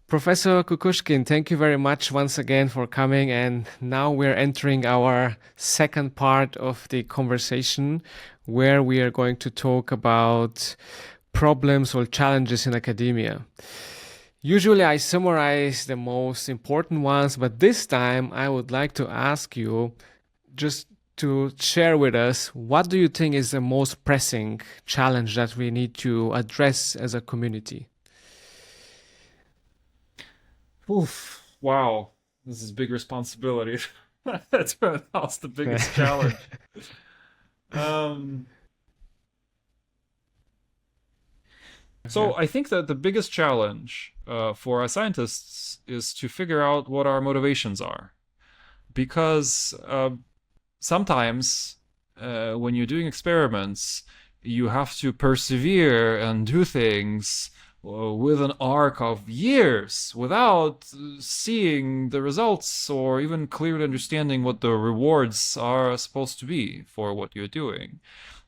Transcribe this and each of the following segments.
Professor Kukushkin, thank you very much once again for coming. And now we're entering our second part of the conversation where we are going to talk about problems or challenges in academia. Usually, I summarize the most important ones, but this time I would like to ask you just to share with us what do you think is the most pressing challenge that we need to address as a community? Oof, wow, this is big responsibility. That's the biggest challenge. Um, Yeah. so I think that the biggest challenge for us scientists is to figure out what our motivations are, because sometimes when you're doing experiments, you have to persevere and do things with an arc of years without seeing the results or even clearly understanding what the rewards are supposed to be for what you're doing.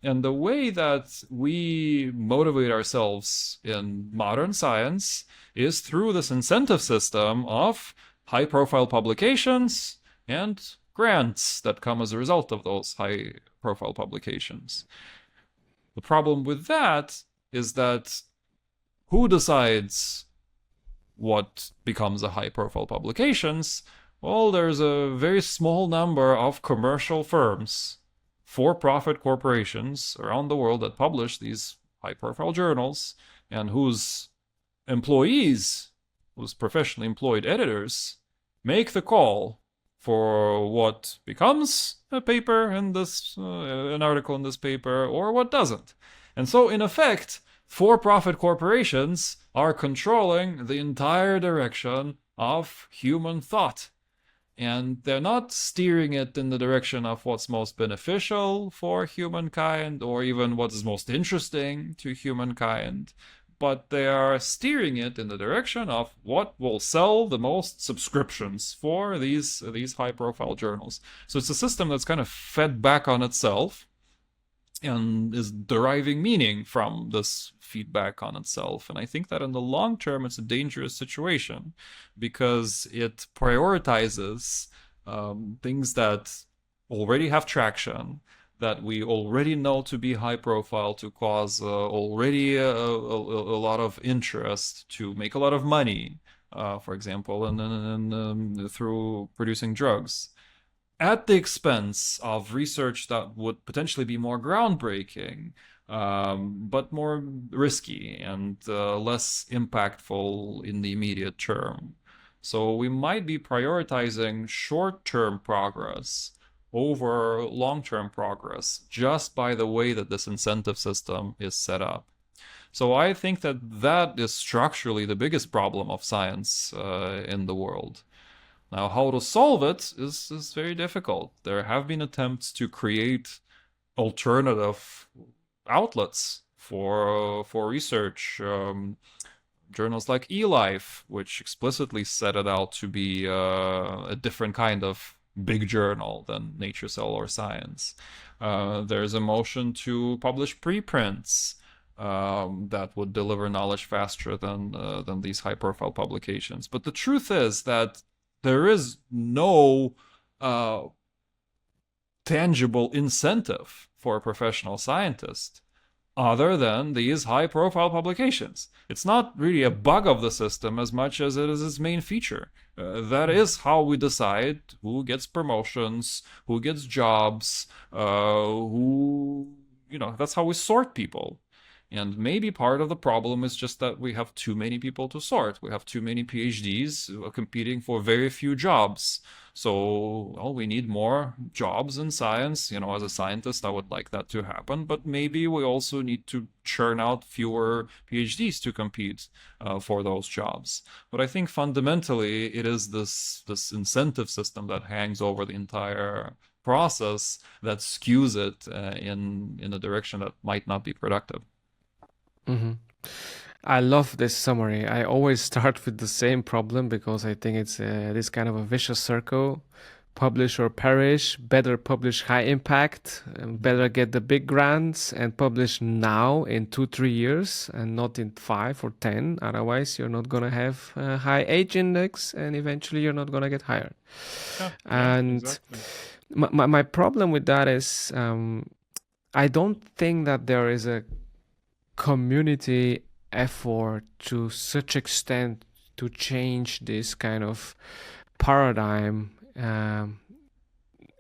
And the way that we motivate ourselves in modern science is through this incentive system of high profile publications and grants that come as a result of those high profile publications. The problem with that is that who decides what becomes a high profile publications? Well, there's a very small number of commercial firms, for profit corporations around the world that publish these high profile journals and whose employees, whose professionally employed editors, make the call for what becomes a paper in this, an article in this paper, or what doesn't. And so, in effect, for profit corporations are controlling the entire direction of human thought. And they're not steering it in the direction of what's most beneficial for humankind or even what is most interesting to humankind, but they are steering it in the direction of what will sell the most subscriptions for these high profile journals. So it's a system that's kind of fed back on itself and is deriving meaning from this feedback on itself. And I think that in the long term, it's a dangerous situation because it prioritizes things that already have traction, that we already know to be high profile, to cause already a lot of interest, to make a lot of money, for example, and through producing drugs at the expense of research that would potentially be more groundbreaking, but more risky and less impactful in the immediate term. So we might be prioritizing short-term progress over long-term progress just by the way that this incentive system is set up. So I think that that is structurally the biggest problem of science in the world. Now, how to solve it is very difficult. There have been attempts to create alternative outlets for research. Journals like eLife, which explicitly set it out to be a different kind of big journal than Nature, Cell, or Science. There's a motion to publish preprints that would deliver knowledge faster than these high-profile publications. But the truth is that there is no tangible incentive for a professional scientist other than these high profile publications. It's not really a bug of the system as much as it is its main feature. That is how we decide who gets promotions, who gets jobs, that's how we sort people. And maybe part of the problem is just that we have too many people to sort. We have too many PhDs competing for very few jobs. So, well, we need more jobs in science. As a scientist, I would like that to happen. But maybe we also need to churn out fewer PhDs to compete for those jobs. But I think fundamentally, it is this incentive system that hangs over the entire process that skews it in a direction that might not be productive. hmm I love this summary. I always start with the same problem because I think it's this kind of a vicious circle. publish or perish, better publish high impact, better get the big grants and publish now in 2-3 years and not in 5 or 10. Otherwise, you're not going to have a high age index and eventually you're not going to get hired. Yeah, yeah, And exactly. my problem with that is I don't think that there is a community effort to such extent to change this kind of paradigm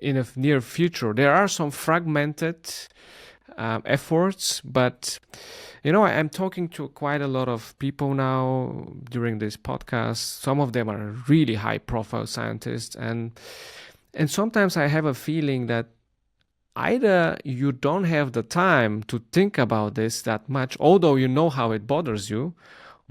in a near future. There are some fragmented efforts, but I'm talking to quite a lot of people now during this podcast. Some of them are really high-profile scientists, and sometimes I have a feeling that either you don't have the time to think about this that much, although you know how it bothers you,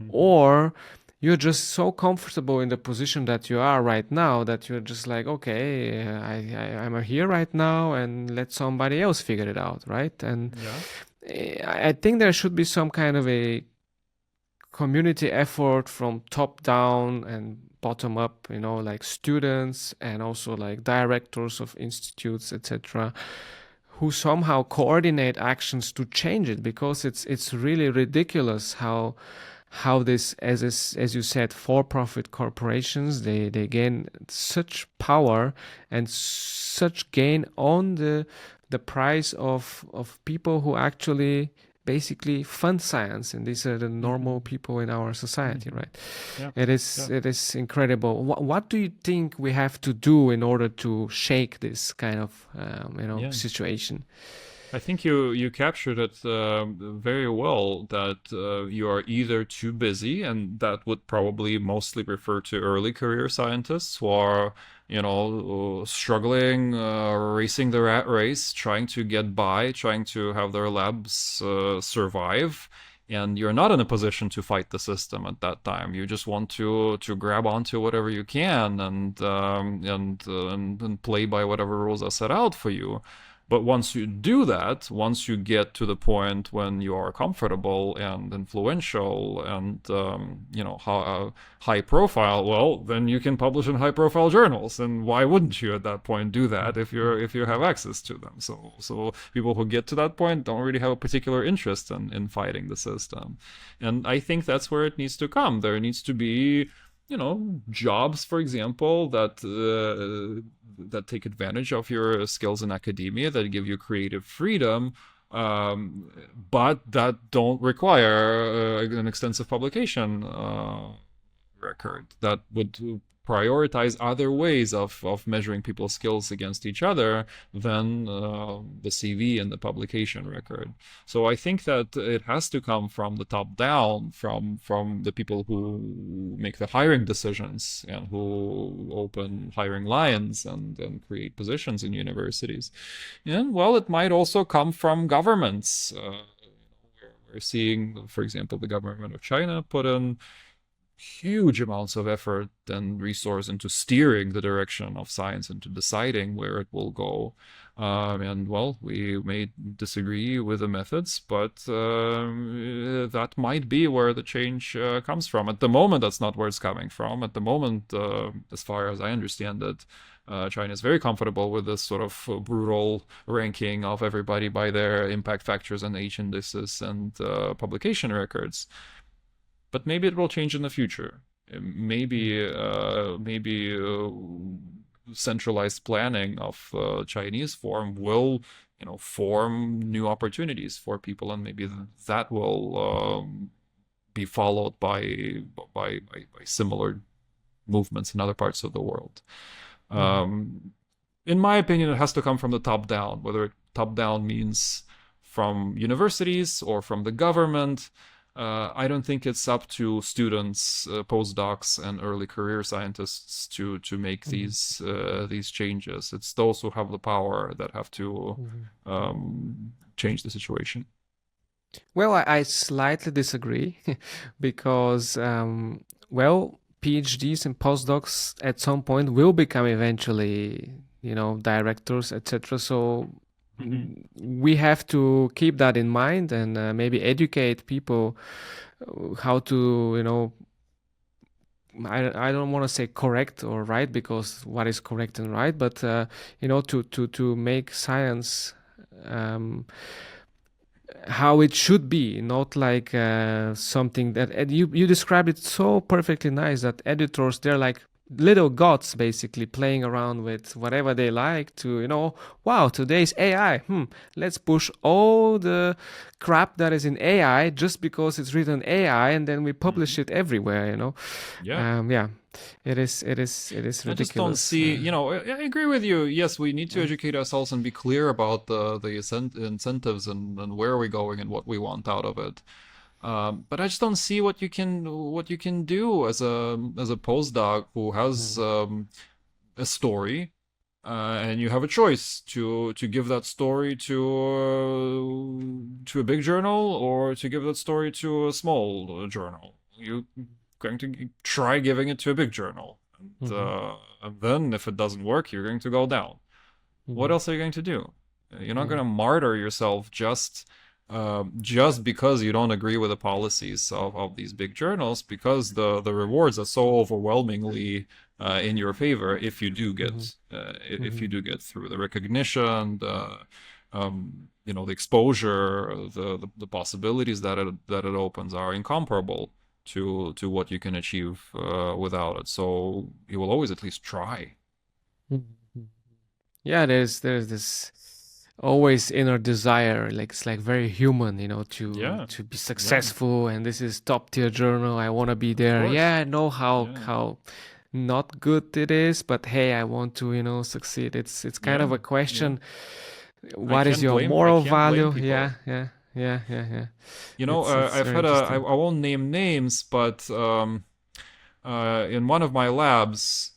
or you're just so comfortable in the position that you are right now that you're just like, okay, I'm here right now and let somebody else figure it out, right? And I think there should be some kind of a community effort from top down and bottom up, like students and also like directors of institutes, etc., who somehow coordinate actions to change it, because it's really ridiculous how this, as you said, for-profit corporations, they gain such power and such gain on the price of people who actually basically fund science, and these are the normal people in our society, right? Yeah. It is incredible. What do you think we have to do in order to shake this kind of situation? I think you captured it very well, that you are either too busy, and that would probably mostly refer to early career scientists who are, struggling, racing the rat race, trying to get by, trying to have their labs survive. And you're not in a position to fight the system at that time. You just want to grab onto whatever you can and play by whatever rules are set out for you. But once you do that, once you get to the point when you are comfortable and influential and high profile, well, then you can publish in high profile journals. And why wouldn't you at that point do that if you have access to them? So people who get to that point don't really have a particular interest in fighting the system. And I think that's where it needs to come. There needs to be jobs, for example, that take advantage of your skills in academia, that give you creative freedom, but that don't require an extensive publication record, that would prioritize other ways of measuring people's skills against each other than the CV and the publication record. So I think that it has to come from the top down, from the people who make the hiring decisions and who open hiring lines and create positions in universities. And well, it might also come from governments. We're seeing, for example, the government of China put in huge amounts of effort and resource into steering the direction of science, into deciding where it will go. And well, we may disagree with the methods, but that might be where the change comes from. At the moment, that's not where it's coming from. At the moment, as far as I understand it, China is very comfortable with this sort of brutal ranking of everybody by their impact factors and H indices and publication records. But maybe it will change in the future. Maybe centralized planning of Chinese form will, form new opportunities for people, and maybe that will be followed by similar movements in other parts of the world. In my opinion, it has to come from the top down. Whether top down means from universities or from the government. I don't think it's up to students, postdocs, and early career scientists to make these changes. It's those who have the power that have to change the situation. Well, I slightly disagree because, PhDs and postdocs at some point will become eventually, directors, etc. So we have to keep that in mind and maybe educate people how to, I don't want to say correct or right, because what is correct and right, but to make science um, how it should be, not like something that and you described it so perfectly nice, that editors, they're like little gods basically playing around with whatever they like to, wow, today's AI, let's push all the crap that is in AI just because it's written AI, and then we publish Mhm. it everywhere, Yeah. yeah, it is I just don't ridiculous. see, I agree with you. Yes, we need to educate ourselves and be clear about the incentives and where we're going and what we want out of it. But I just don't see what you can do as a postdoc who has a story, and you have a choice to give that story to a big journal or to give that story to a small journal. You're going to try giving it to a big journal, Mhm, and then if it doesn't work, you're going to go down. What mhm, else are you going to do? You're not going mhm, to martyr yourself just because you don't agree with the policies of these big journals, because the rewards are so overwhelmingly in your favor if you do mhm, get if you mhm, do get through the recognition, the exposure, the possibilities that it opens are incomparable to what you can achieve without it. So you will always at least try. mhm. Yeah, there's this always inner desire, like it's like very human, to Yeah, be yeah, successful, and this is top tier journal, I want to be of there. course. Yeah, I know how Yeah, not good it is, but hey, I want to, succeed. It's kind of yeah, a yeah. question, I what is can't your blame I moral can't blame value? people. Yeah, yeah, yeah, yeah, yeah. It's I've very had I interesting. won't name names, but in one of my labs,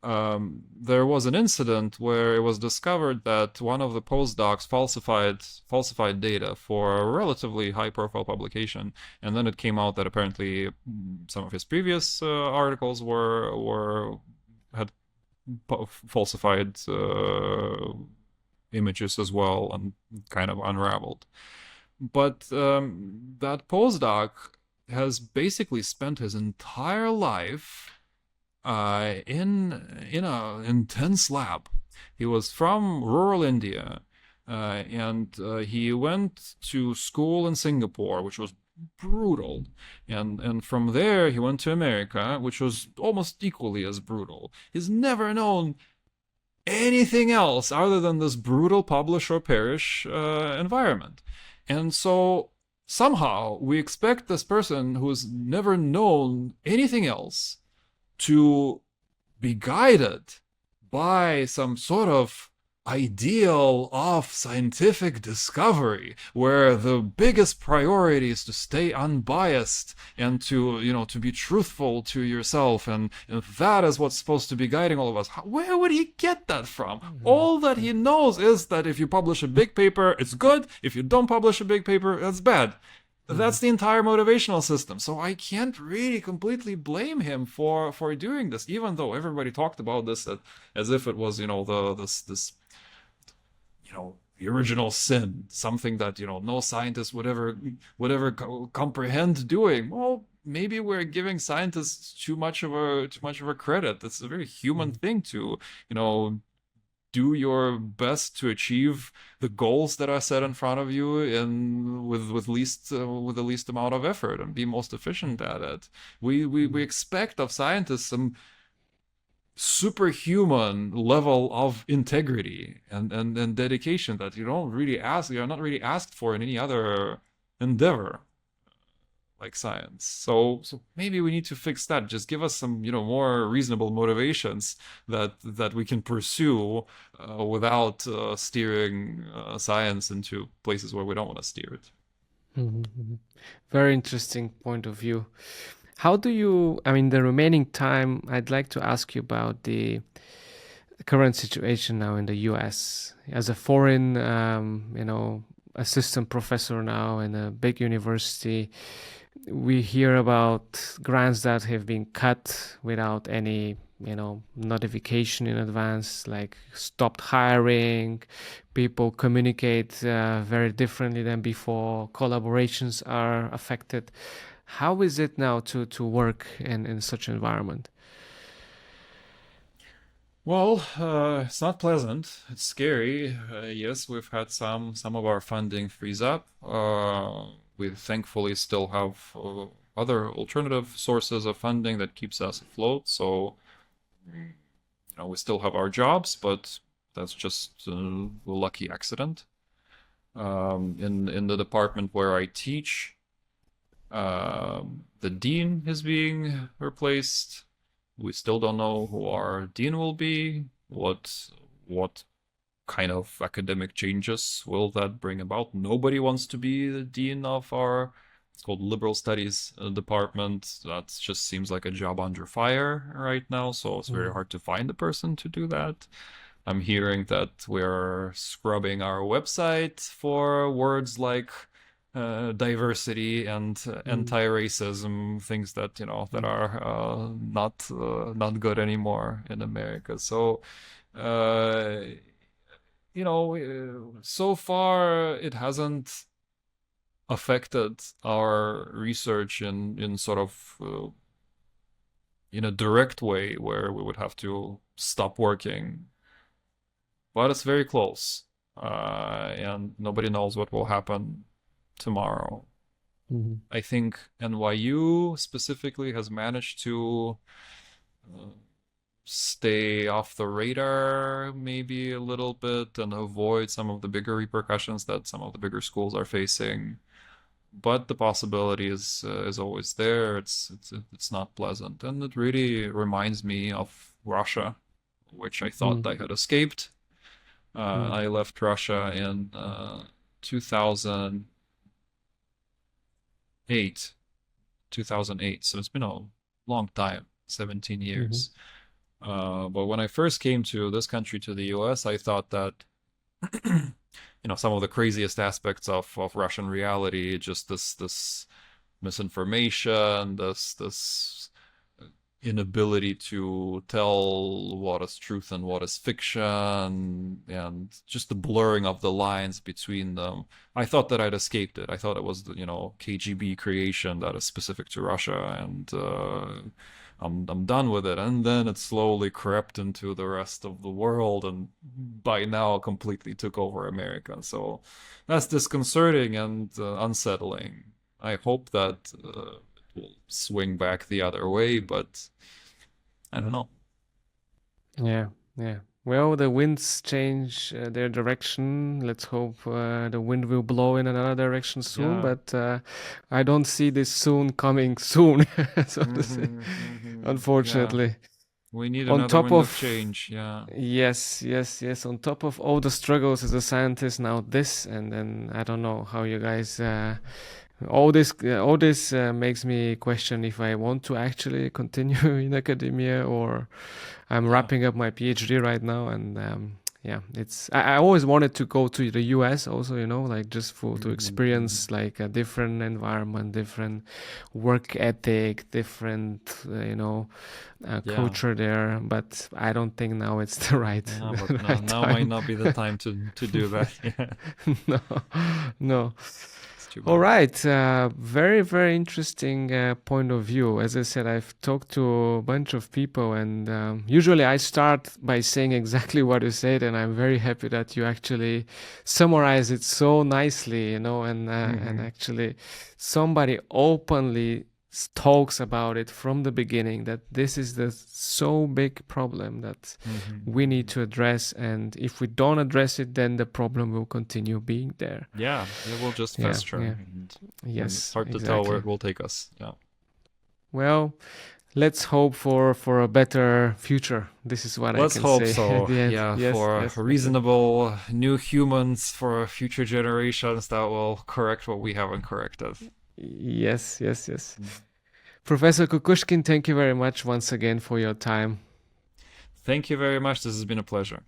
there was an incident where it was discovered that one of the postdocs falsified data for a relatively high-profile publication, and then it came out that apparently some of his previous articles were had falsified images as well, and kind of unraveled. But that postdoc has basically spent his entire life in a intense lab. He was from rural India, and he went to school in Singapore, which was brutal, and from there he went to America, which was almost equally as brutal. He's never known anything else other than this brutal publish or perish environment. And so somehow we expect this person who's never known anything else to be guided by some sort of ideal of scientific discovery where the biggest priority is to stay unbiased and to be truthful to yourself, and that is what's supposed to be guiding all of us. Where would he get that from? Mhm, All that he knows is that if you publish a big paper, it's good. If you don't publish a big paper, it's bad. That's mhm, the entire motivational system. So I can't really completely blame him for doing this, even though everybody talked about this as if it was, this the original sin, something that no scientist would ever comprehend doing. Well, maybe we're giving scientists too much of a credit. It's a very human mhm, thing to you know do your best to achieve the goals that are set in front of you in with the least amount of effort and be most efficient at it. We mhm, expect of scientists some superhuman level of integrity and dedication that you're not really asked for in any other endeavor like science. So maybe we need to fix that. Just give us some more reasonable motivations that we can pursue without steering science into places where we don't want to steer it. mhm, mhm. Very interesting point of view. How do you, I mean, the remaining time, I'd like to ask you about the current situation now in the US. As a foreign, assistant professor now in a big university, we hear about grants that have been cut without any, notification in advance, like stopped hiring, people communicate very differently than before, collaborations are affected. How is it now to work in such an environment? Well, it's not pleasant. It's scary. Yes, we've had some of our funding freeze up. We thankfully still have other alternative sources of funding that keeps us afloat. So, we still have our jobs, but that's just a lucky accident. In the department where I teach, the dean is being replaced. We still don't know who our dean will be. What kind of academic changes will that bring about? Nobody wants to be the dean of our, it's called liberal studies department. That just seems like a job under fire right now. So it's very Mm, hard to find a person to do that. I'm hearing that we're scrubbing our website for words like diversity and mm, anti-racism, things that that mm, are not good anymore in America. So, uh, so far it hasn't affected our research in sort of in a direct way where we would have to stop working, but it's very close, and nobody knows what will happen tomorrow. mm, I think NYU specifically has managed to uh, stay off the radar maybe a little bit and avoid some of the bigger repercussions that some of the bigger schools are facing. But the possibility is always there. It's not pleasant, and it really reminds me of Russia, which I thought mm, I had escaped. mm, I left Russia in 2008, 2008. So it's been a long time, 17 mm, years. But when I first came to this country, to the US, I thought that, some of the craziest aspects of Russian reality, just this misinformation, this inability to tell what is truth and what is fiction, and just the blurring of the lines between them. I thought that I'd escaped it. I thought it was the KGB creation that is specific to Russia, and I'm done with it. And then it slowly crept into the rest of the world, and by now completely took over America. So that's disconcerting and unsettling. I hope that will swing back the other way, but I don't know. yeah, yeah. Well, the winds change their direction. Let's hope the wind will blow in another direction soon, Yeah. but I don't see this soon coming soon, so to say, Yeah. unfortunately. We need On another top wind of of, change. Yeah. yes, yes, yes, on top of all the struggles as a scientist, now this, and then I don't know how you guys all this makes me question if I want to actually continue in academia, or I'm Yeah. wrapping up my PhD right now, and yeah, I always wanted to go to the US also, like just for to experience like a different environment, different work ethic, different Yeah. culture there. But I don't think now it's the right Yeah. But the now, right now might time. not be the time to do that. Yeah. No, no. It's too All bad. right, very, very interesting point of view. As I said, I've talked to a bunch of people, and usually I start by saying exactly what you said, and I'm very happy that you actually summarize it so nicely, and Hmm. actually somebody openly talks about it from the beginning that this is the so big problem that we need Hmm. to address, and if we don't address it, then the problem will continue being there. Yeah. It will just Yeah, fester, yeah. and it's Yes, hard to tell where exactly. it will take us. Yeah. Well, let's hope for a better future. This is what I Let's can hope say at so. the end. Yeah, Yes, for yes, yes, yes. reasonable new humans, for future generations that will correct what we haven't corrected. Yes, yes, yes. Professor Kukushkin, thank you very much once again for your time. Thank you very much. This has been a pleasure.